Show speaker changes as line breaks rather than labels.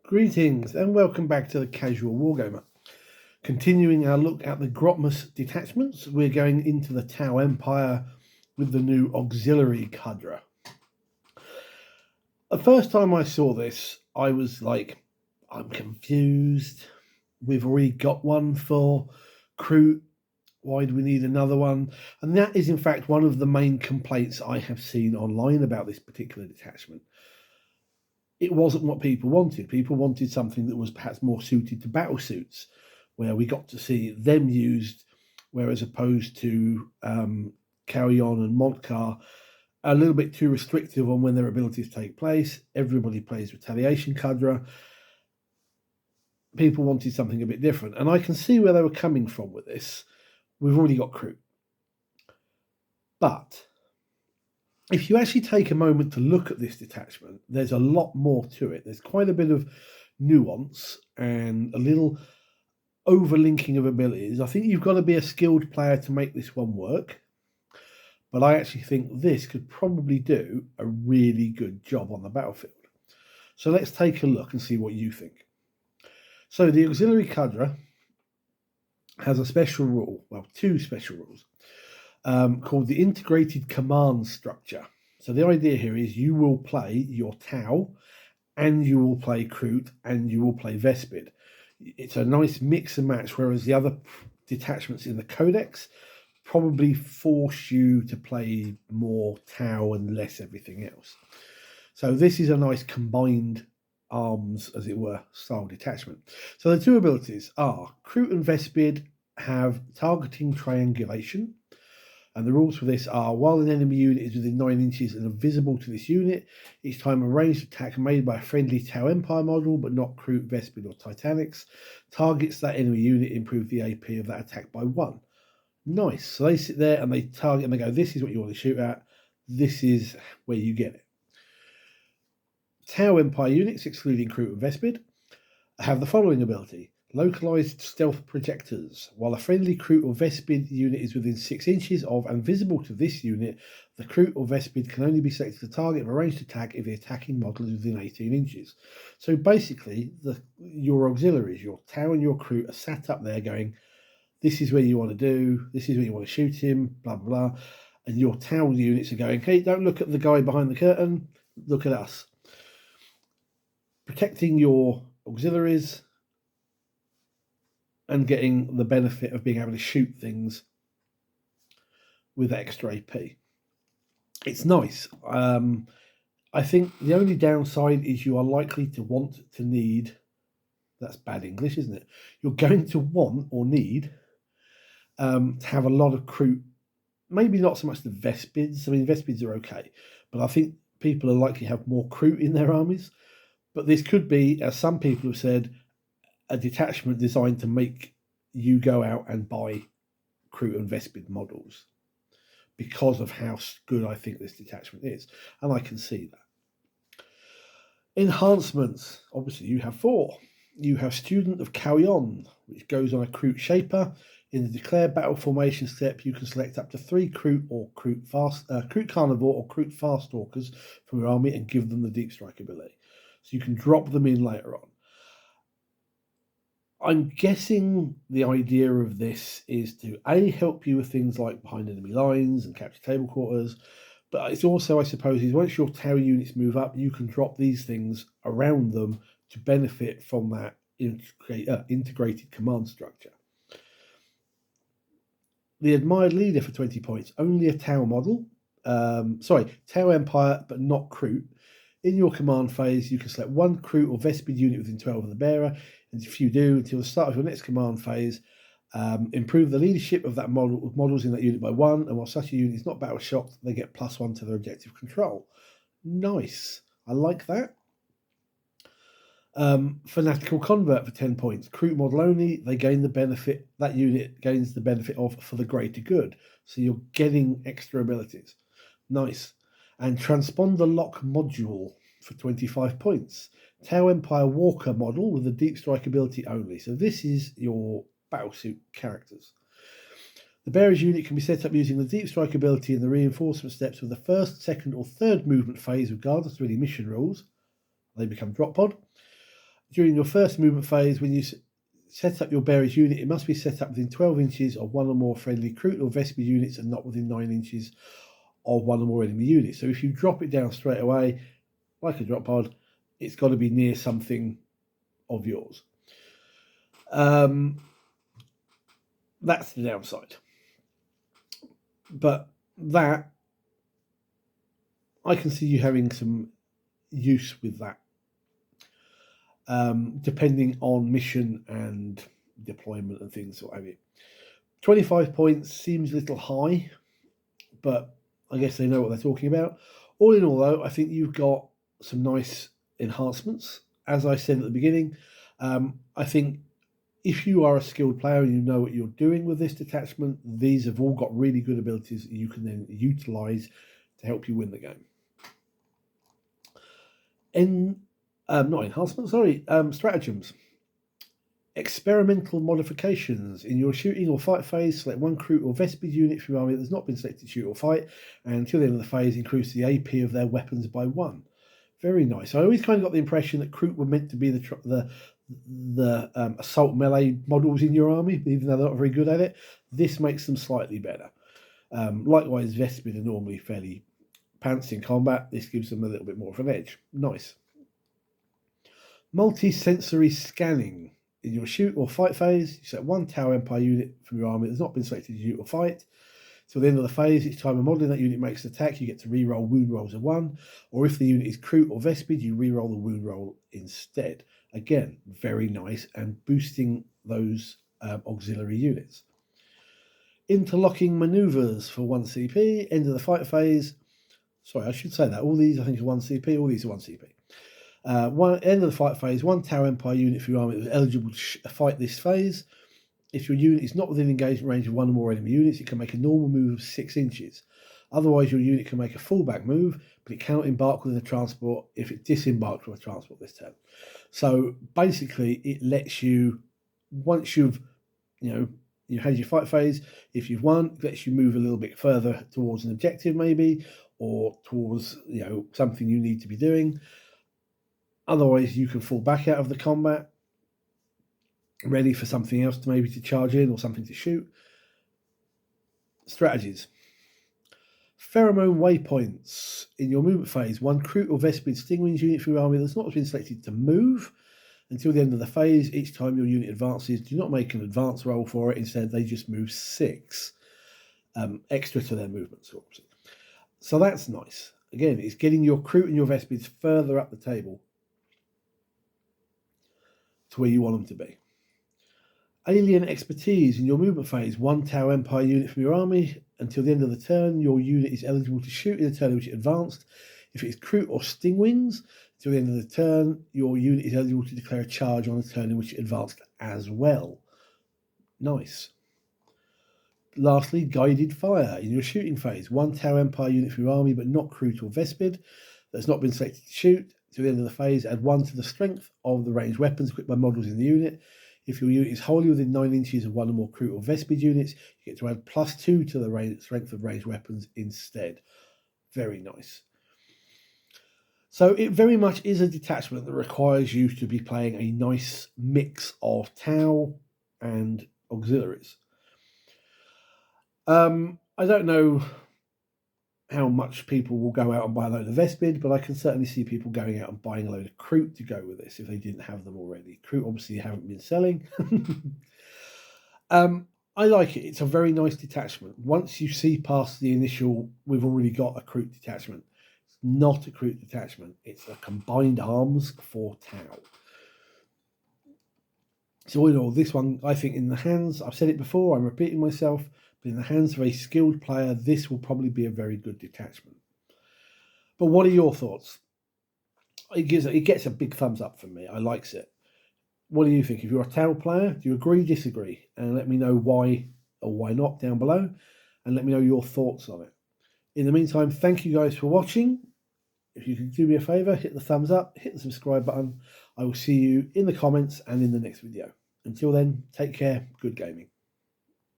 Greetings and welcome back to the Casual Wargamer. Continuing our look at the Grotmas detachments, we're going into the Tau Empire with the new Auxiliary Cadre. The first time I saw this, I was like, I'm confused. We've already got one for Kroot. Why do we need another one? And that is in fact one of the main complaints I have seen online about this particular detachment. It wasn't what people wanted. People wanted something that was perhaps more suited to battle suits, where we got to see them used, whereas opposed to Carrion and Montcar, a little bit too restrictive on when their abilities take place. Everybody plays Retaliation Cadre. People wanted something a bit different, and I can see where they were coming from with this. We've already got Kroot. But if you actually take a moment to look at this detachment, there's a lot more to it. There's quite a bit of nuance and a little overlinking of abilities. I think you've got to be a skilled player to make this one work. But I actually think this could probably do a really good job on the battlefield. So let's take a look and see what you think. So the Auxiliary Cadre has a special rule, well, two special rules, called the Integrated Command Structure. So the idea here is you will play your Tau, and you will play Kroot, and you will play Vespid. It's a nice mix and match, whereas the other detachments in the Codex probably force you to play more Tau and less everything else. So this is a nice combined arms, as it were, style detachment. So the two abilities are Kroot and Vespid have targeting triangulation. And the rules for this are, while an enemy unit is within 9 inches and invisible to this unit, each time a ranged attack made by a friendly Tau Empire model, but not Kroot, Vespid or Titanics, targets that enemy unit, improve the AP of that attack by 1. Nice. So they sit there and they target and they go, this is what you want to shoot at. This is where you get it. Tau Empire units, excluding Kroot and Vespid, have the following ability. Localized stealth projectors. While a friendly Kroot or Vespid unit is within 6 inches of and visible to this unit, the Kroot or Vespid can only be selected to target of a ranged attack if the attacking model is within 18 inches. So basically, your auxiliaries, your Tau and your Kroot, are sat up there going, this is where you want to do, this is where you want to shoot him, blah, blah, blah. And your Tau units are going, hey, don't look at the guy behind the curtain, look at us. Protecting your auxiliaries and getting the benefit of being able to shoot things with extra AP. It's nice. I think the only downside is you are likely to want to need, that's bad English, isn't it? You're going to want or need to have a lot of Kroot, maybe not so much the Vespids. I mean, Vespids are okay, but I think people are likely to have more Kroot in their armies. But this could be, as some people have said, a detachment designed to make you go out and buy Kroot and Vespid models because of how good I think this detachment is. And I can see that. Enhancements. Obviously, you have 4. You have Student of Carrion, which goes on a Kroot Shaper. In the declare battle formation step, you can select up to 3 Kroot or Kroot Carnivore or Kroot Fast Stalkers from your army and give them the Deep Strike ability. So you can drop them in later on. I'm guessing the idea of this is to A, help you with things like behind enemy lines and capture table quarters, but it's also, I suppose, is once your Tau units move up, you can drop these things around them to benefit from that integrated command structure. The Admired Leader for 20 points, only a Tau model. Tau Empire, but not Kroot. In your command phase, you can select 1 Kroot or Vespid unit within 12 of the bearer, and if you do, until the start of your next command phase, improve the leadership of that models in that unit by 1, and while such a unit is not battle shocked, they get +1 to their objective control. Nice. I like that. Fanatical Convert for 10 points. Kroot model only, they gain the benefit, that unit gains the benefit of for the greater good. So you're getting extra abilities. Nice. And Transponder Lock module for 25 points. Tau Empire Walker model with the Deep Strike ability only. So this is your battlesuit characters. The bearer's unit can be set up using the Deep Strike ability in the reinforcement steps of the first, second, or third movement phase, regardless of any mission rules. They become drop pod. During your first movement phase, when you set up your bearer's unit, it must be set up within 12 inches of one or more friendly Kroot or Vespid units and not within 9 inches of one or more enemy units. So if you drop it down straight away, like a drop pod, it's got to be near something of yours. That's the downside. But that, I can see you having some use with that, depending on mission and deployment and things what have you. 25 points seems a little high, but I guess they know what they're talking about. All in all, though, I think you've got some nice enhancements. As I said at the beginning, I think if you are a skilled player and you know what you're doing with this detachment, these have all got really good abilities that you can then utilise to help you win the game. Stratagems. Experimental modifications. In your shooting or fight phase, select one Kroot or Vespid unit from your army that has not been selected to shoot or fight, and until the end of the phase, increase the AP of their weapons by 1. Very nice. I always kind of got the impression that Kroot were meant to be the assault melee models in your army, even though they're not very good at it. This makes them slightly better. Likewise, Vespid are normally fairly pants in combat. This gives them a little bit more of an edge. Nice. Multi-sensory scanning. In your shoot or fight phase, you select one Tower Empire unit from your army that's not been selected to shoot or fight. So at the end of the phase, each time a model in that unit makes an attack, you get to re-roll wound rolls of 1. Or if the unit is Kroot or Vespid, you re-roll the wound roll instead. Again, very nice and boosting those auxiliary units. Interlocking maneuvers for 1 CP. End of the fight phase. Sorry, I should say that. All these, I think, are 1 CP. All these are 1 CP. End of the fight phase, one Tower Empire unit for your army that is eligible to fight this phase. If your unit is not within engagement range of one or more enemy units, it can make a normal move of 6 inches. Otherwise, your unit can make a fallback move, but it cannot embark within a transport if it disembarks from a transport this turn. So basically, it lets you, once you've, you had your fight phase, if you've won, it lets you move a little bit further towards an objective maybe, or towards something you need to be doing. Otherwise, you can fall back out of the combat, ready for something else to maybe to charge in or something to shoot. Strategies. Pheromone waypoints. In your movement phase, one Kroot or Vespid Stingwings unit from your army that's not been selected to move until the end of the phase. Each time your unit advances, do not make an advance roll for it. Instead, they just move 6 extra to their movement. So that's nice. Again, it's getting your Kroot and your Vespids further up the table to where you want them to be. Alien expertise. In your movement phase, one Tower Empire unit from your army. Until the end of the turn, your unit is eligible to shoot in the turn in which it advanced. If it is Kroot or Stingwings, until the end of the turn, your unit is eligible to declare a charge on the turn in which it advanced as well. Nice. Lastly, guided fire. In your shooting phase, one Tower Empire unit from your army, but not Kroot or Vespid, that's not been selected to shoot. To the end of the phase, add 1 to the strength of the ranged weapons equipped by models in the unit. If your unit is wholly within 9 inches of one or more Kroot or Vespid units, you get to add +2 to the strength of ranged weapons instead. Very nice. So it very much is a detachment that requires you to be playing a nice mix of Tau and auxiliaries. I don't know how much people will go out and buy a load of Vespid, but I can certainly see people going out and buying a load of Kroot to go with this if they didn't have them already. Kroot obviously haven't been selling. I like it. It's a very nice detachment. Once you see past the initial, we've already got a Kroot detachment. It's not a Kroot detachment. It's a combined arms for Tau. So all in all, this one, I think in the hands, I've said it before, I'm repeating myself, but in the hands of a skilled player, this will probably be a very good detachment. But what are your thoughts? It gets a big thumbs up from me. I likes it. What do you think? If you're a Tau player, do you agree, disagree? And let me know why or why not down below, and let me know your thoughts on it. In the meantime, thank you guys for watching. If you can do me a favour, hit the thumbs up, hit the subscribe button. I will see you in the comments and in the next video. Until then, take care, good gaming.